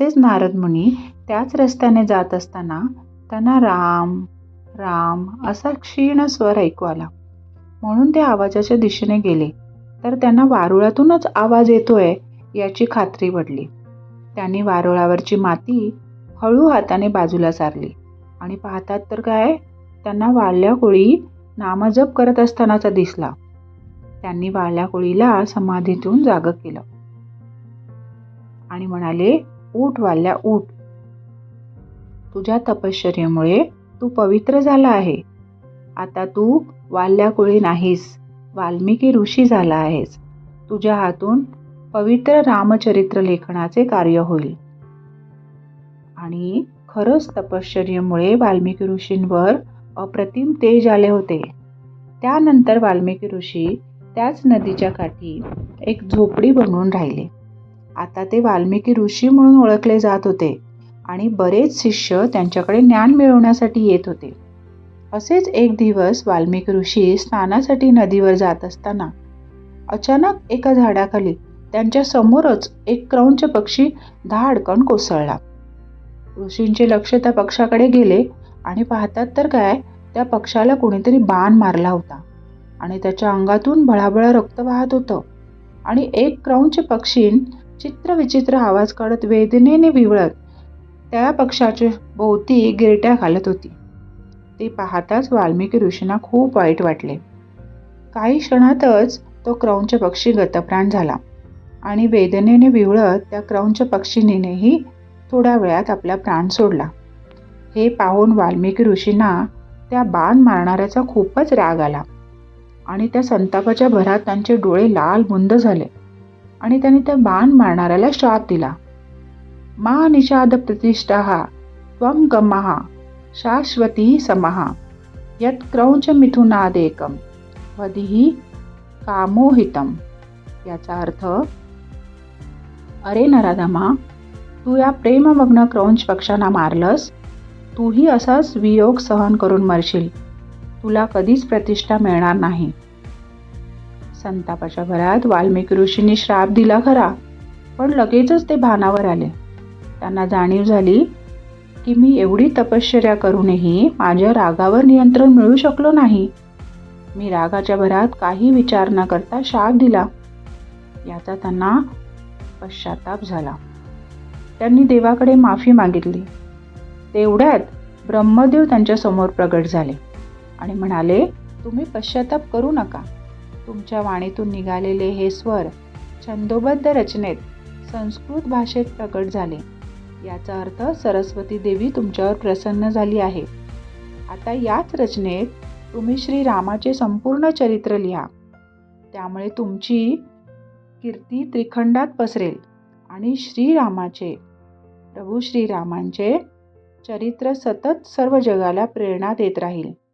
तेच नारद मुनी त्याच रस्त्याने जात असताना त्यांना राम राम असा क्षीण स्वर ऐकू आला. म्हणून ते आवाजाच्या दिशेने गेले तर त्यांना वारुळातूनच आवाज येतोय याची खात्री पडली. त्यांनी वारुळावरची माती हळू हाताने बाजूला सारली आणि पाहतात तर काय, त्यांना वाल्या कोळी नामजप करत असतानाचा दिसला. त्यांनी वाल्या कोळीला समाधीतून जागं केलं आणि म्हणाले, उठ वाल्या उठ, तुझ्या तपश्चर्येमुळे तू पवित्र झाला आहे. आता तू वाल्या कोळी नाहीस, वाल्मिकी ऋषी झाला आहेस. तुझ्या हातून पवित्र रामचरित्र लेखनाचे कार्य होईल. आणि खरंच तपश्चर्येमुळे वाल्मिकी ऋषींवर अप्रतिम तेज आले होते. त्यानंतर वाल्मिकी ऋषी त्याच नदीच्या काठी एक झोपडी बनवून राहिले. आता ते वाल्मिकी ऋषी म्हणून ओळखले जात होते आणि बरेच शिष्य त्यांच्याकडे ज्ञान मिळवण्यासाठी येत होते. असेच एक दिवस वाल्मिकी ऋषी स्नानासाठी नदीवर जात असताना अचानक एका झाडाखाली त्यांच्या समोरच एक क्रौंच पक्षी धाडकन कोसळला. ऋषींचे लक्ष त्या पक्षाकडे गेले आणि पाहतात तर काय, त्या पक्षाला कोणीतरी बाण मारला होता आणि त्याच्या अंगातून भळाभळा रक्त वाहत होतं. आणि एक क्रौंच पक्षी चित्रविचित्र आवाज काढत वेदनेने विवळत त्या पक्षाच्या भोवती गिरट्या घालत होती. ते पाहताच वाल्मिकी ऋषींना खूप वाईट वाटले. काही क्षणातच तो क्रौंच पक्षी गतप्राण झाला आणि वेदनेने विवळत त्या क्रौंच पक्षिणीनेही थोड्या वेळात आपला प्राण सोडला. हे पाहून वाल्मिकी ऋषींना त्या बाण मारणाऱ्याचा खूपच राग आला आणि त्या संतापाच्या भरात त्यांचे डोळे लाल बुंद झाले आणि त्यांनी त्या बाण मारणाऱ्याला शाप दिला. मा निषाद प्रतिष्ठा त्वं गमः शाश्वती समः यत् क्रौंच मिथुनादेकं वदिहि कामोहितम. याचा अर्थ, अरे नराधमा, तू या प्रेममग्न क्रौंच पक्षांना मारलंस, तूही असाच वियोग सहन करून मरशील. तुला कधीच प्रतिष्ठा मिळणार नाही. संतापाच्या भरात वाल्मिकी ऋषींनी श्राप दिला खरा, पण लगेचच ते भानावर आले. त्यांना जाणीव झाली की मी एवढी तपश्चर्या करूनही माझ्या रागावर नियंत्रण मिळू शकलो नाही. मी रागाच्या भरात काही विचार न करता शाप दिला. याचा त्यांना पश्चाताप झाला. त्यांनी देवाकडे माफी मागितली. तेवढ्यात ब्रह्मदेव त्यांच्या समोर प्रगट झाले आणि म्हणाले, तुम्ही पश्चाताप करू नका. तुमच्या वाणीतून निघालेले हे स्वर छंदोबद्ध रचनेत संस्कृत भाषेत प्रकट झाले. याचा अर्थ सरस्वती देवी तुमच्यावर प्रसन्न झाली आहे. आता याच रचनेत तुम्ही श्रीरामाचे संपूर्ण चरित्र लिहा. त्यामुळे तुमची कीर्ती त्रिखंडात पसरेल आणि प्रभू श्रीरामांचे चरित्र सतत सर्व जगाला प्रेरणा देत राहील.